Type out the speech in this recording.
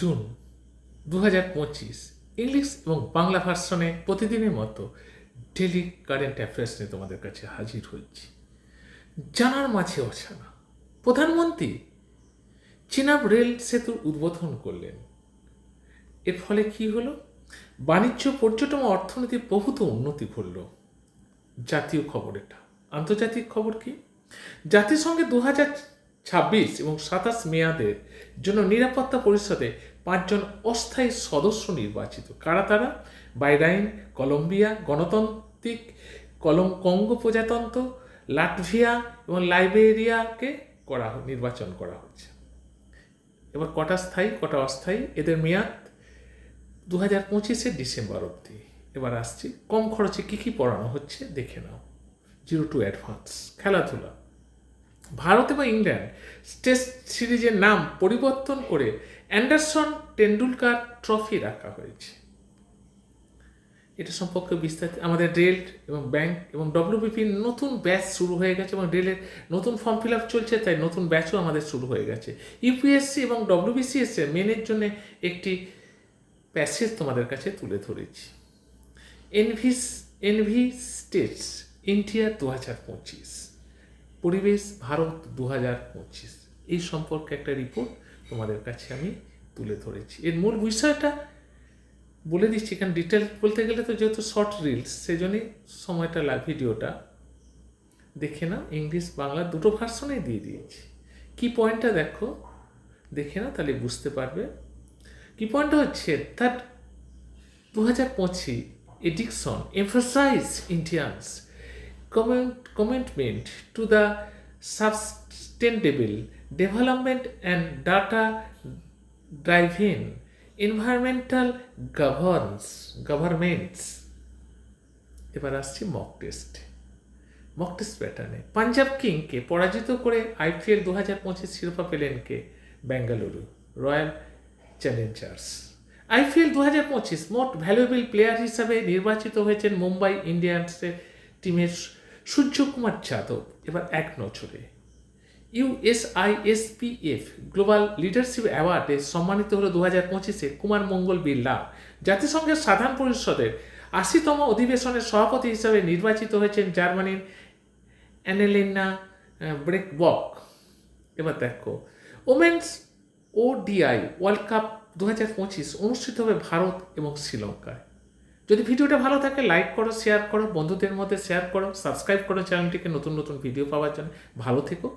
June 2025 English এবং বাংলা ভার্সনে প্রতিদিনের মতো ডেলি কারেন্ট অ্যাফেয়ার্স নিয়ে তোমাদের কাছে হাজির হয়েছি। জানার মাঝে অজানা, প্রধানমন্ত্রী চিনাব রেল সেতুর উদ্বোধন করলেন। এর ফলে কি হলো? বাণিজ্য, পর্যটন ও অর্থনীতির প্রভূত উন্নতি ঘটল। জাতীয় খবর এটা। আন্তর্জাতিক খবর কি? জাতিসংঘে 2026 এবং 27 মেয়াদের জন্য নিরাপত্তা পরিষদে 5 জন অস্থায়ী সদস্য নির্বাচিত। কারা তারা? বাহরাইন, কলম্বিয়া, গণতান্ত্রিক কঙ্গো প্রজাতন্ত্র, লাটভিয়া এবং লাইবেরিয়াকে নির্বাচন করা হচ্ছে। এবার কটা স্থায়ী, কটা অস্থায়ী? এদের মেয়াদ 2025 ডিসেম্বর অবধি। এবার আসছি কম খরচে কী কী পড়ানো হচ্ছে দেখে নাও। 0 to অ্যাডভান্স। খেলাধুলা। ভারত এবং ইংল্যান্ড টেস্ট সিরিজের নাম পরিবর্তন করে অ্যান্ডারসন টেন্ডুলকার ট্রফি রাখা হয়েছে। এটা সম্পর্কে বিস্তারিত। আমাদের রেল এবং ব্যাংক এবং ডব্লিউবিপির নতুন ব্যাচ শুরু হয়ে গেছে এবং রেলের নতুন ফর্ম ফিল আপ চলছে, তাই নতুন ব্যাচও আমাদের শুরু হয়ে গেছে। ইউপিএসসি এবং ডব্লিউবিসিএস মেনের জন্য একটি প্যাসেজ তোমাদের কাছে তুলে ধরেছি। এনভি স্টেটস ইন্ডিয়া 2025, পরিবেশ ভারত 2025, এই সম্পর্কে একটা রিপোর্ট তোমাদের কাছে আমি তুলে ধরেছি। এর মূল বিষয়টা বলে দিচ্ছি, কারণ ডিটেল বলতে গেলে তো যেহেতু শর্ট রিলস, সেজন্যই সময়টা ভিডিওটা দেখে না। ইংলিশ বাংলা দুটো ভার্সনেই দিয়ে দিয়েছি। কি পয়েন্টটা দেখো, দেখে না, তাহলে বুঝতে পারবে। কি পয়েন্টটা হচ্ছে that 2025 edition emphasise Indians commitment to the sustainable development and data-driven environmental governments. এবার আসছি মক টেস্ট প্যাটার্নে। পাঞ্জাব কিংকে পরাজিত করে আইপিএল 2025 শিরোপা পেলেন কে? Bengaluru Royal Challengers. আইপিএল 2025 মোট ভ্যালুয়েবল প্লেয়ার হিসাবে নির্বাচিত হয়েছেন মুম্বাই ইন্ডিয়ান্সের টিমের সূর্যকুমার যাদব। এবার এক নজরে ইউএসআইএসপিএফ গ্লোবাল লিডারশিপ অ্যাওয়ার্ডে সম্মানিত হলো 2025 কুমার মঙ্গল বিড়লা। জাতিসংঘের সাধারণ পরিষদের 80তম অধিবেশনের সভাপতি হিসাবে নির্বাচিত হয়েছেন জার্মানির অ্যানেলিনা ব্রেকবক। এবার দেখো ওমেন্স ওডিআই ওয়ার্ল্ড কাপ 2025 অনুষ্ঠিত হবে ভারত এবং শ্রীলঙ্কায়। যদি ভিডিওটা ভালো থাকে লাইক করো, শেয়ার করো, বন্ধুদের মধ্যে শেয়ার করো, সাবস্ক্রাইব করো চ্যানেলটিকে নতুন নতুন ভিডিও পাওয়ার জন্য। ভালো থেকো।